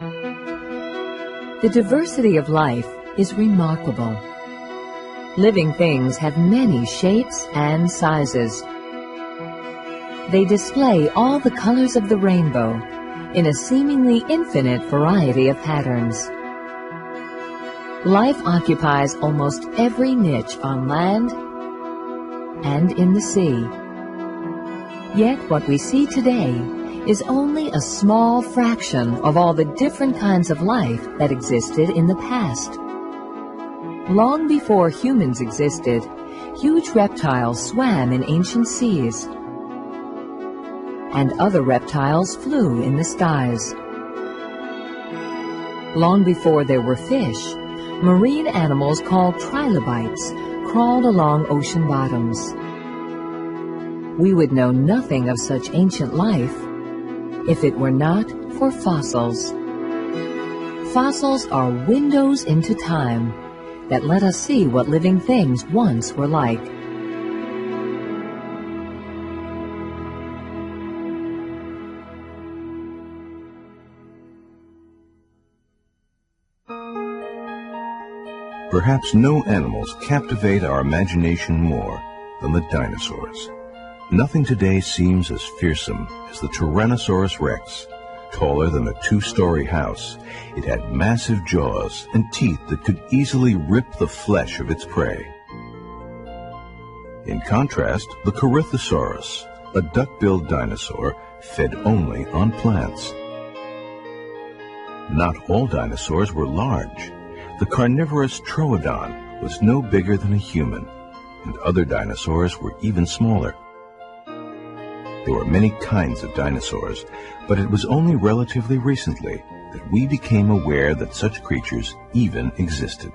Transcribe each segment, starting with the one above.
The diversity of life is remarkable. Living things have many shapes and sizes. They display all the colors of the rainbow in a seemingly infinite variety of patterns. Life occupies almost every niche on land and in the sea. Yet what we see today is only a small fraction of all the different kinds of life that existed in the past. Long before humans existed, huge reptiles swam in ancient seas, and other reptiles flew in the skies. Long before there were fish, marine animals called trilobites crawled along ocean bottoms. We would know nothing of such ancient life if it were not for fossils. Fossils are windows into time that let us see what living things once were like. Perhaps no animals captivate our imagination more than the dinosaurs. Nothing today seems as fearsome as the Tyrannosaurus rex. Taller than a two-story house, it had massive jaws and teeth that could easily rip the flesh of its prey. In contrast, the Corythosaurus, a duck-billed dinosaur, fed only on plants. Not all dinosaurs were large. The carnivorous Troodon was no bigger than a human, and other dinosaurs were even smaller. There were many kinds of dinosaurs, but it was only relatively recently that we became aware that such creatures even existed.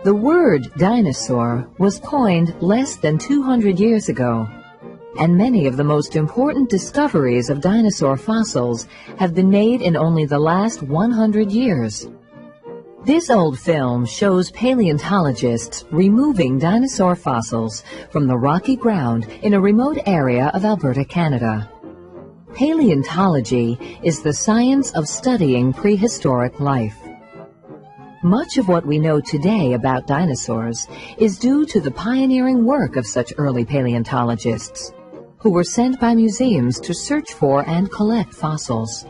The word dinosaur was coined less than 200 years ago, and many of the most important discoveries of dinosaur fossils have been made in only the last 100 years. This old film shows paleontologists removing dinosaur fossils from the rocky ground in a remote area of Alberta, Canada. Paleontology is the science of studying prehistoric life. Much of what we know today about dinosaurs is due to the pioneering work of such early paleontologists, who were sent by museums to search for and collect fossils.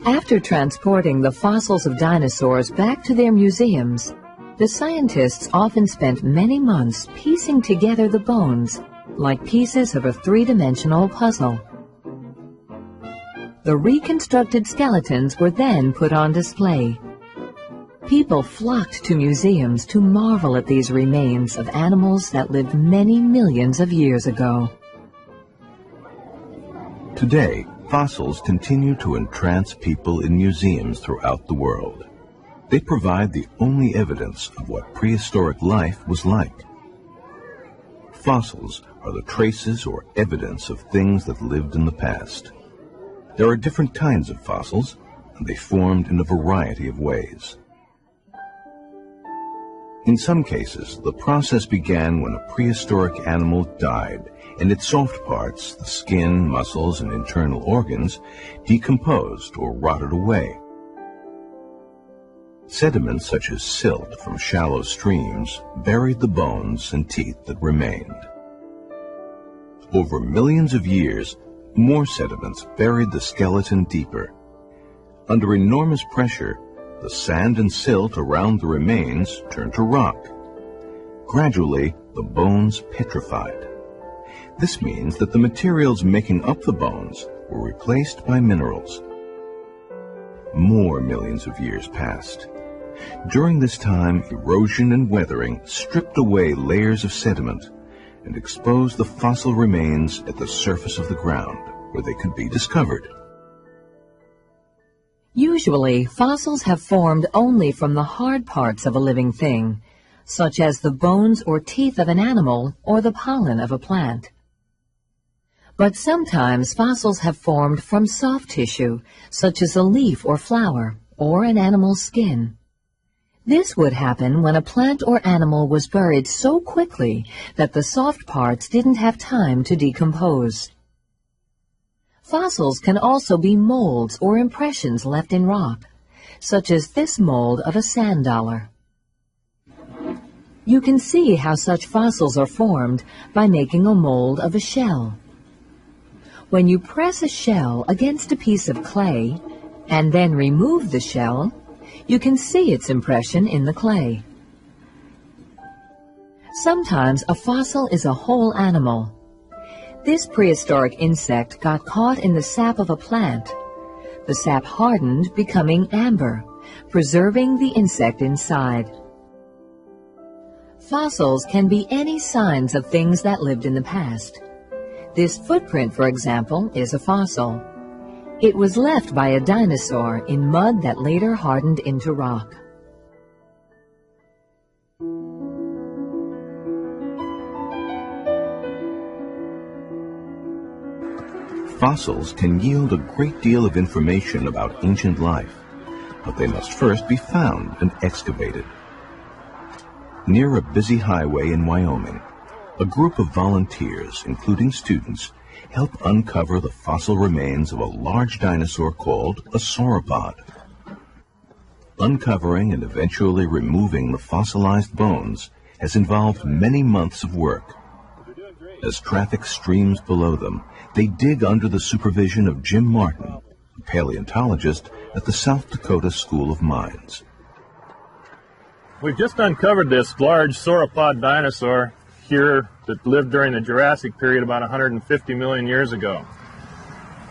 After transporting the fossils of dinosaurs back to their museums, the scientists often spent many months piecing together the bones like pieces of a three-dimensional puzzle. The reconstructed skeletons were then put on display. People flocked to museums to marvel at these remains of animals that lived many millions of years ago. Today, fossils continue to entrance people in museums throughout the world. They provide the only evidence of what prehistoric life was like. Fossils are the traces or evidence of things that lived in the past. There are different kinds of fossils, and they formed in a variety of ways. In some cases, the process began when a prehistoric animal died, and its soft parts, the skin, muscles, and internal organs, decomposed or rotted away. Sediments such as silt from shallow streams buried the bones and teeth that remained. Over millions of years, more sediments buried the skeleton deeper. Under enormous pressure, the sand and silt around the remains turned to rock. Gradually, the bones petrified. This means that the materials making up the bones were replaced by minerals. More millions of years passed. During this time, erosion and weathering stripped away layers of sediment and exposed the fossil remains at the surface of the ground, where they could be discovered. Usually, fossils have formed only from the hard parts of a living thing, such as the bones or teeth of an animal or the pollen of a plant. But sometimes fossils have formed from soft tissue, such as a leaf or flower, or an animal's skin. This would happen when a plant or animal was buried so quickly that the soft parts didn't have time to decompose. Fossils can also be molds or impressions left in rock, such as this mold of a sand dollar. You can see how such fossils are formed by making a mold of a shell. When you press a shell against a piece of clay and then remove the shell, you can see its impression in the clay. Sometimes a fossil is a whole animal. This prehistoric insect got caught in the sap of a plant. The sap hardened, becoming amber, preserving the insect inside. Fossils can be any signs of things that lived in the past. This footprint, for example, is a fossil. It was left by a dinosaur in mud that later hardened into rock. Fossils can yield a great deal of information about ancient life, but they must first be found and excavated. Near a busy highway in Wyoming, a group of volunteers, including students, help uncover the fossil remains of a large dinosaur called a sauropod. Uncovering and eventually removing the fossilized bones has involved many months of work. As traffic streams below them, they dig under the supervision of Jim Martin, a paleontologist at the South Dakota School of Mines. We've just uncovered this large sauropod dinosaur here that lived during the Jurassic period about 150 million years ago.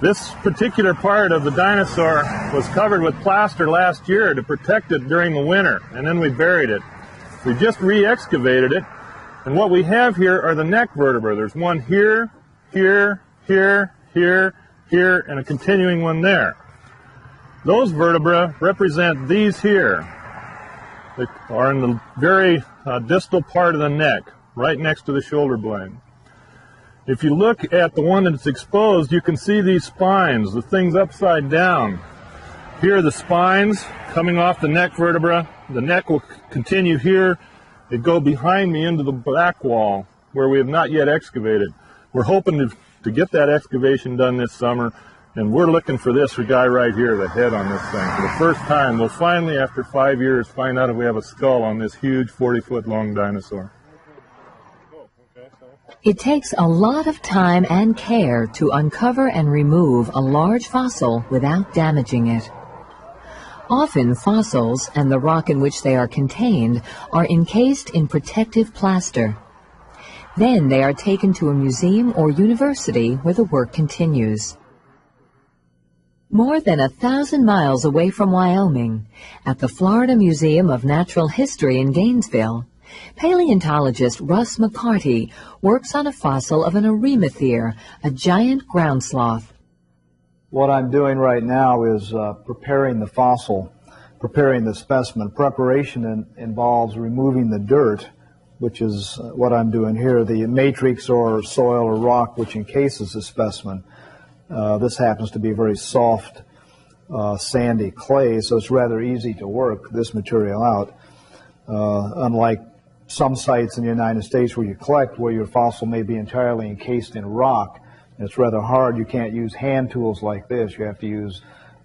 This particular part of the dinosaur was covered with plaster last year to protect it during the winter, and then we buried it. We just re-excavated it, and what we have here are the neck vertebrae. There's one here, here, here, here, here, and a continuing one there. Those vertebrae represent these here. They are in the very distal part of the neck, right next to the shoulder blade. If you look at the one that's exposed, you can see these spines, the things upside down. Here are the spines coming off the neck vertebra. The neck will continue here. It go behind me into the back wall where we have not yet excavated. We're hoping to get that excavation done this summer, and we're looking for this guy right here, the head on this thing. For the first time, we'll finally, after 5 years, find out if we have a skull on this huge 40-foot long dinosaur. It takes a lot of time and care to uncover and remove a large fossil without damaging it. Often fossils and the rock in which they are contained are encased in protective plaster. Then they are taken to a museum or university where the work continues. More than 1,000 miles away from Wyoming, at the Florida Museum of Natural History in Gainesville, paleontologist Russ McCarty works on a fossil of an Eremathere, a giant ground sloth. What I'm doing right now is preparing the fossil, preparing the specimen. Preparation involves removing the dirt, which is what I'm doing here, the matrix or soil or rock which encases the specimen. This happens to be very soft, sandy clay, so it's rather easy to work this material out. Unlike some sites in the United States where you collect, where your fossil may be entirely encased in rock, and it's rather hard. You can't use hand tools like this. You have to use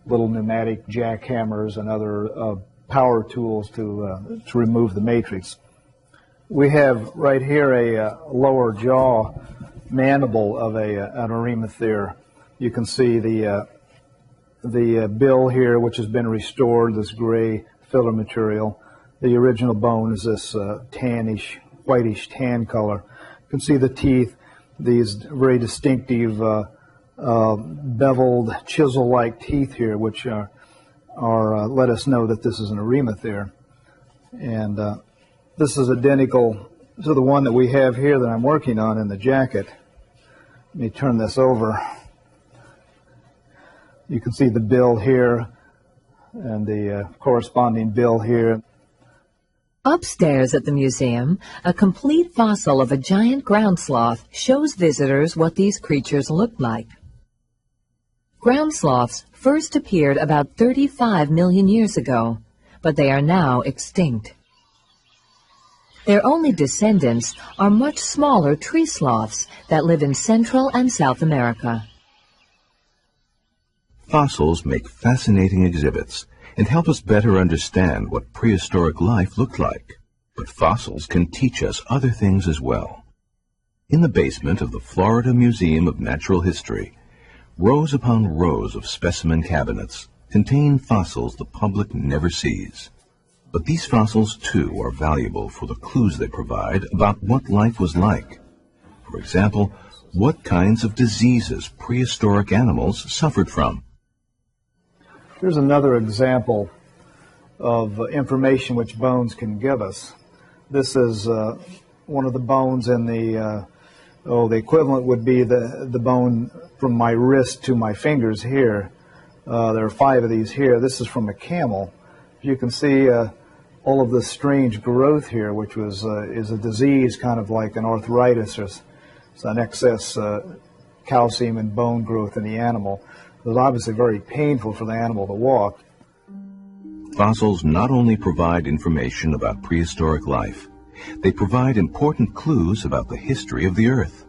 little pneumatic jackhammers and other power tools to remove the matrix. We have right here a lower jaw mandible of an Eremathere. You can see the bill here, which has been restored, this gray filler material. The original bone is this tannish, whitish tan color. You can see the teeth, these very distinctive beveled, chisel-like teeth here, which are let us know that this is an Eremathere. And this is identical to the one that we have here that I'm working on in the jacket. Let me turn this over. You can see the bill here and the corresponding bill here. Upstairs at the museum, a complete fossil of a giant ground sloth shows visitors what these creatures looked like. Ground sloths first appeared about 35 million years ago, but they are now extinct. Their only descendants are much smaller tree sloths that live in Central and South America. Fossils make fascinating exhibits and help us better understand what prehistoric life looked like. But fossils can teach us other things as well. In the basement of the Florida Museum of Natural History, rows upon rows of specimen cabinets contain fossils the public never sees. But these fossils, too, are valuable for the clues they provide about what life was like. For example, what kinds of diseases prehistoric animals suffered from. Here's another example of information which bones can give us. This is one of the bones in the equivalent would be the bone from my wrist to my fingers here. There are 5 of these here. This is from a camel. You can see all of this strange growth here, which is a disease kind of like an arthritis, or it's an excess calcium and bone growth in the animal. It was obviously very painful for the animal to walk. Fossils not only provide information about prehistoric life, they provide important clues about the history of the Earth.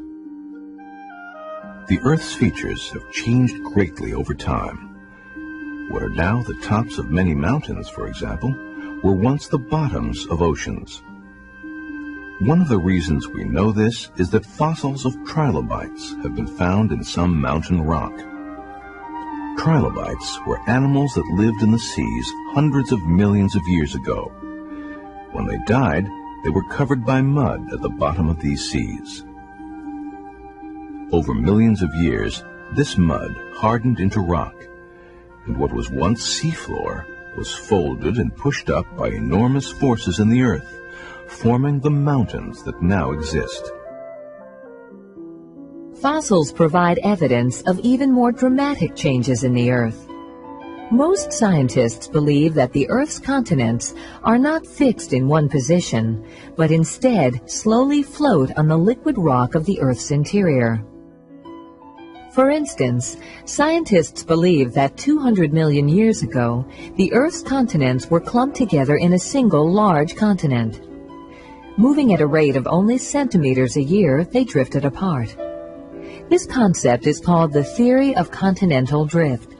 The Earth's features have changed greatly over time. What are now the tops of many mountains, for example, were once the bottoms of oceans. One of the reasons we know this is that fossils of trilobites have been found in some mountain rock. Trilobites were animals that lived in the seas hundreds of millions of years ago. When they died, they were covered by mud at the bottom of these seas. Over millions of years, this mud hardened into rock, and what was once seafloor was folded and pushed up by enormous forces in the earth, forming the mountains that now exist. Fossils provide evidence of even more dramatic changes in the Earth. Most scientists believe that the Earth's continents are not fixed in one position, but instead slowly float on the liquid rock of the Earth's interior. For instance, scientists believe that 200 million years ago, the Earth's continents were clumped together in a single large continent. Moving at a rate of only centimeters a year, they drifted apart. This concept is called the theory of continental drift.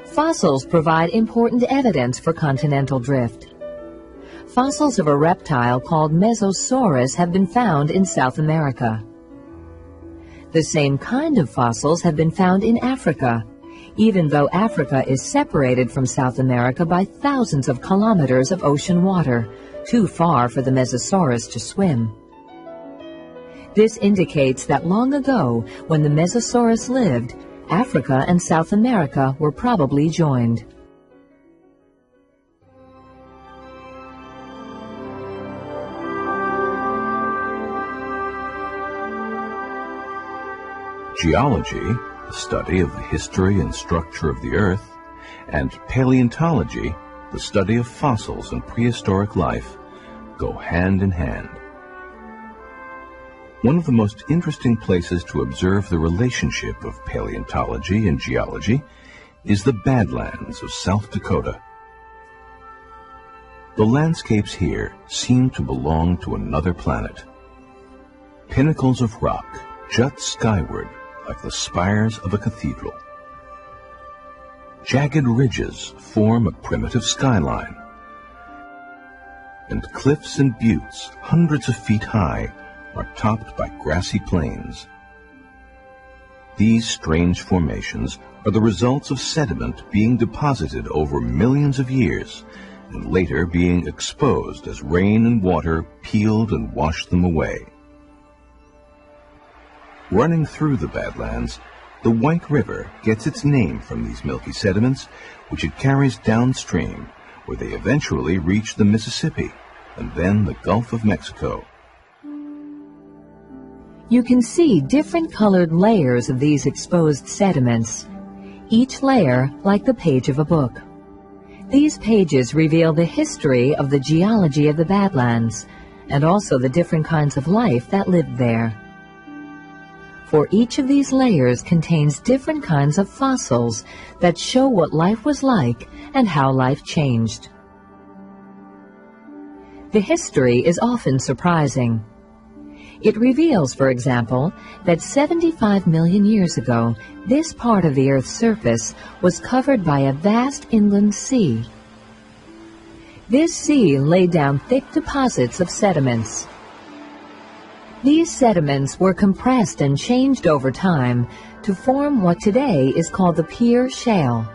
Fossils provide important evidence for continental drift. Fossils of a reptile called Mesosaurus have been found in South America. The same kind of fossils have been found in Africa, even though Africa is separated from South America by thousands of kilometers of ocean water, too far for the Mesosaurus to swim. This indicates that long ago, when the Mesosaurus lived, Africa and South America were probably joined. Geology, the study of the history and structure of the Earth, and paleontology, the study of fossils and prehistoric life, go hand in hand. One of the most interesting places to observe the relationship of paleontology and geology is the Badlands of South Dakota. The landscapes here seem to belong to another planet. Pinnacles of rock jut skyward like the spires of a cathedral. Jagged ridges form a primitive skyline, and cliffs and buttes hundreds of feet high are topped by grassy plains. These strange formations are the results of sediment being deposited over millions of years and later being exposed as rain and water peeled and washed them away. Running through the Badlands, the White River gets its name from these milky sediments, which it carries downstream, where they eventually reach the Mississippi and then the Gulf of Mexico. You can see different colored layers of these exposed sediments, each layer like the page of a book. These pages reveal the history of the geology of the Badlands and also the different kinds of life that lived there. For each of these layers contains different kinds of fossils that show what life was like and how life changed. The history is often surprising. It reveals, for example, that 75 million years ago, this part of the Earth's surface was covered by a vast inland sea. This sea laid down thick deposits of sediments. These sediments were compressed and changed over time to form what today is called the Pierre Shale.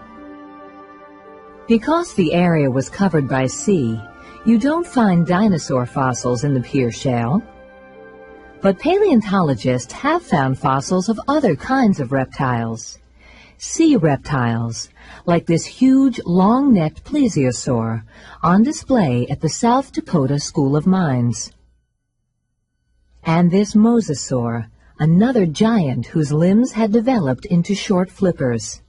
Because the area was covered by sea, you don't find dinosaur fossils in the Pierre Shale. But paleontologists have found fossils of other kinds of reptiles. Sea reptiles, like this huge, long-necked plesiosaur, on display at the South Dakota School of Mines. And this mosasaur, another giant whose limbs had developed into short flippers.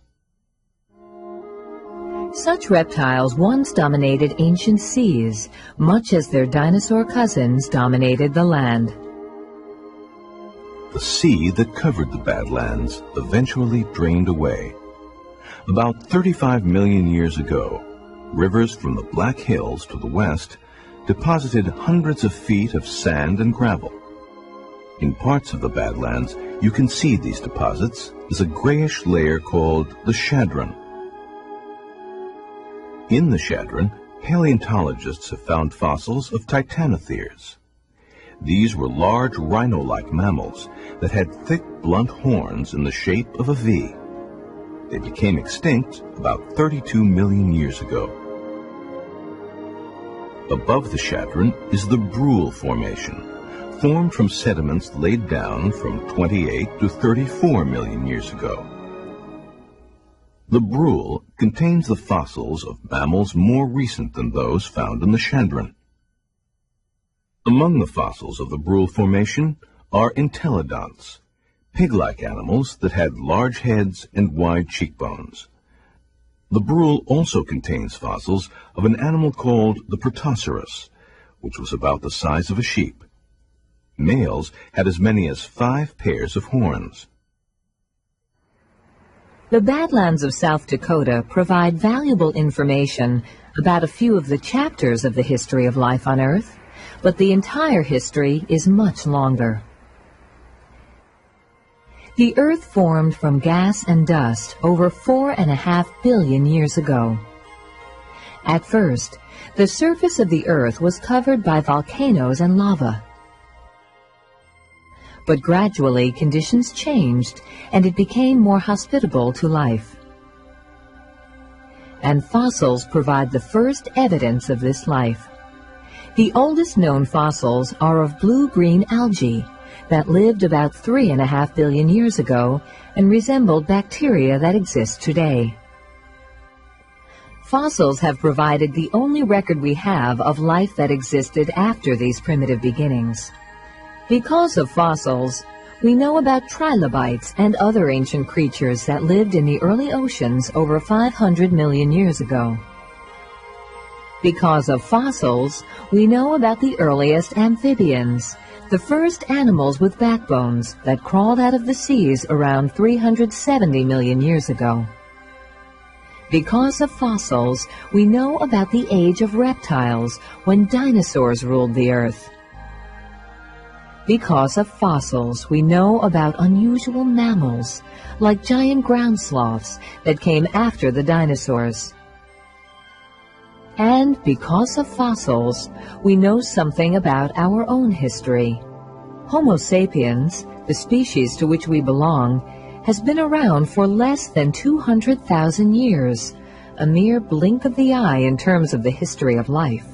Such reptiles once dominated ancient seas, much as their dinosaur cousins dominated the land. The sea that covered the Badlands eventually drained away. About 35 million years ago, rivers from the Black Hills to the west deposited hundreds of feet of sand and gravel. In parts of the Badlands, you can see these deposits as a grayish layer called the chadron. In the chadron, paleontologists have found fossils of titanotheres. These were large rhino-like mammals that had thick, blunt horns in the shape of a V. They became extinct about 32 million years ago. Above the chadron is the Brule Formation, formed from sediments laid down from 28 to 34 million years ago. The Brule contains the fossils of mammals more recent than those found in the chadron. Among the fossils of the Brule Formation are entelodonts, pig-like animals that had large heads and wide cheekbones. The Brule also contains fossils of an animal called the Protocerus, which was about the size of a sheep. Males had as many as 5 pairs of horns. The Badlands of South Dakota provide valuable information about a few of the chapters of the history of life on Earth, but the entire history is much longer. The Earth formed from gas and dust over 4.5 billion years ago. At first, the surface of the Earth was covered by volcanoes and lava. But gradually conditions changed and it became more hospitable to life. And fossils provide the first evidence of this life. The oldest known fossils are of blue-green algae that lived about 3.5 billion years ago and resembled bacteria that exist today. Fossils have provided the only record we have of life that existed after these primitive beginnings. Because of fossils, we know about trilobites and other ancient creatures that lived in the early oceans over 500 million years ago. Because of fossils, we know about the earliest amphibians, the first animals with backbones that crawled out of the seas around 370 million years ago. Because of fossils, we know about the age of reptiles when dinosaurs ruled the Earth. Because of fossils, we know about unusual mammals, like giant ground sloths that came after the dinosaurs. And because of fossils, we know something about our own history. Homo sapiens, the species to which we belong, has been around for less than 200,000 years, a mere blink of the eye in terms of the history of life.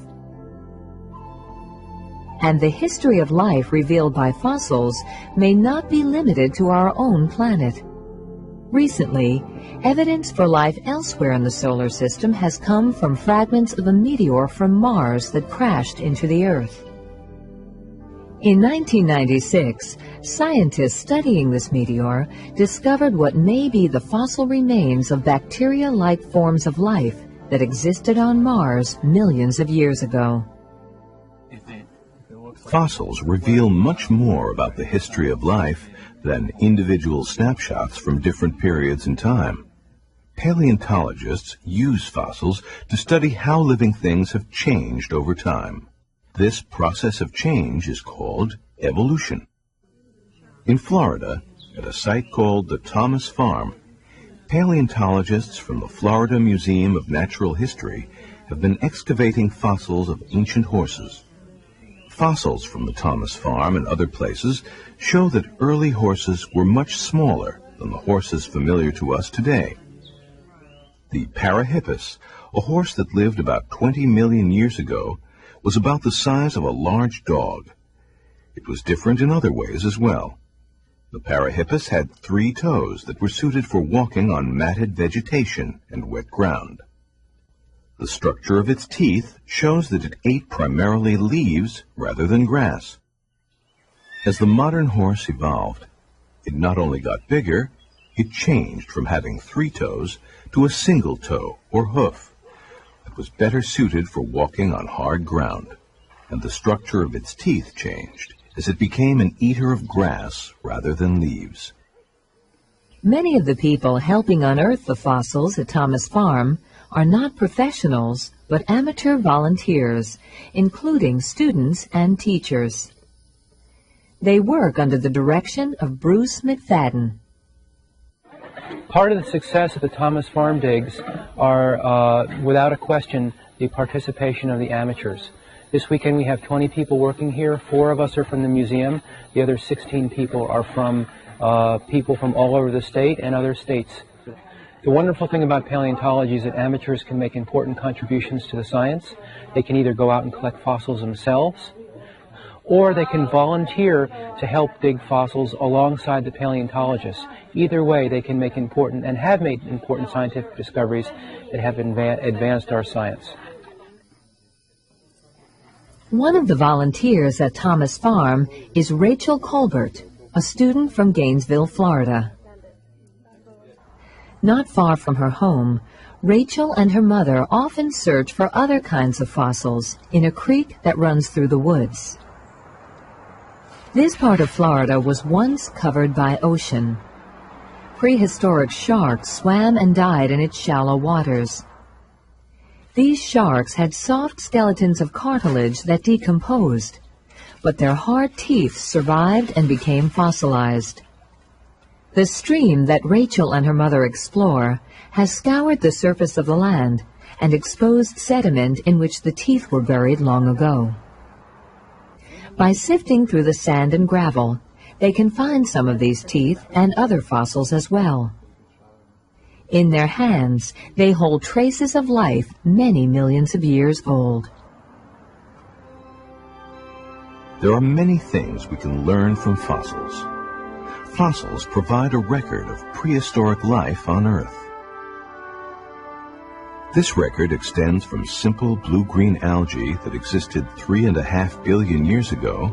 And the history of life revealed by fossils may not be limited to our own planet. Recently, evidence for life elsewhere in the solar system has come from fragments of a meteor from Mars that crashed into the Earth. In 1996, scientists studying this meteor discovered what may be the fossil remains of bacteria-like forms of life that existed on Mars millions of years ago. Fossils reveal much more about the history of life than individual snapshots from different periods in time. Paleontologists use fossils to study how living things have changed over time. This process of change is called evolution. In Florida, at a site called the Thomas Farm, paleontologists from the Florida Museum of Natural History have been excavating fossils of ancient horses. Fossils from the Thomas Farm and other places show that early horses were much smaller than the horses familiar to us today. The Parahippus, a horse that lived about 20 million years ago, was about the size of a large dog. It was different in other ways as well. The Parahippus had 3 toes that were suited for walking on matted vegetation and wet ground. The structure of its teeth shows that it ate primarily leaves rather than grass. As the modern horse evolved, it not only got bigger, it changed from having 3 toes to a single toe or hoof that was better suited for walking on hard ground, and the structure of its teeth changed as it became an eater of grass rather than leaves. Many of the people helping unearth the fossils at Thomas Farm are not professionals, but amateur volunteers, including students and teachers. They work under the direction of Bruce McFadden. Part of the success of the Thomas Farm digs are, without a question, the participation of the amateurs. This weekend we have 20 people working here. 4 of us are from the museum. The other 16 people are from people from all over the state and other states. The wonderful thing about paleontology is that amateurs can make important contributions to the science. They can either go out and collect fossils themselves, or they can volunteer to help dig fossils alongside the paleontologists. Either way, they can make important and have made important scientific discoveries that have advanced our science. One of the volunteers at Thomas Farm is Rachel Colbert, a student from Gainesville, Florida. Not far from her home, Rachel and her mother often search for other kinds of fossils in a creek that runs through the woods. This part of Florida was once covered by ocean. Prehistoric sharks swam and died in its shallow waters. These sharks had soft skeletons of cartilage that decomposed, but their hard teeth survived and became fossilized. The stream that Rachel and her mother explore has scoured the surface of the land and exposed sediment in which the teeth were buried long ago. By sifting through the sand and gravel, they can find some of these teeth and other fossils as well. In their hands, they hold traces of life many millions of years old. There are many things we can learn from fossils. Fossils provide a record of prehistoric life on Earth. This record extends from simple blue-green algae that existed 3.5 billion years ago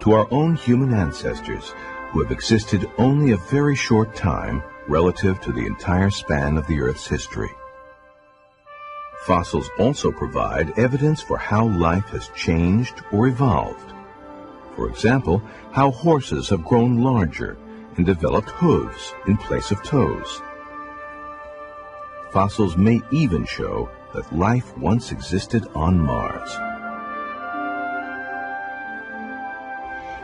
to our own human ancestors who have existed only a very short time relative to the entire span of the Earth's history. Fossils also provide evidence for how life has changed or evolved. For example, how horses have grown larger and developed hooves in place of toes. Fossils may even show that life once existed on Mars.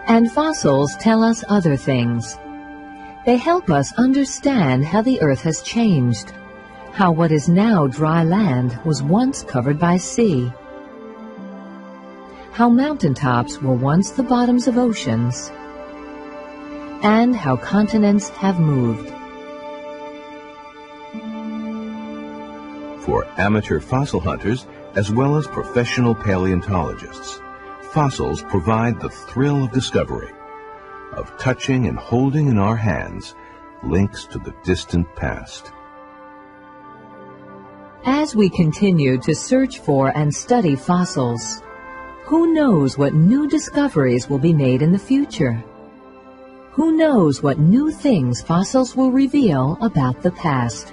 And fossils tell us other things. They help us understand how the Earth has changed, how what is now dry land was once covered by sea, how mountaintops were once the bottoms of oceans, and how continents have moved. For amateur fossil hunters, as well as professional paleontologists, fossils provide the thrill of discovery, of touching and holding in our hands links to the distant past. As we continue to search for and study fossils, who knows what new discoveries will be made in the future? Who knows what new things fossils will reveal about the past?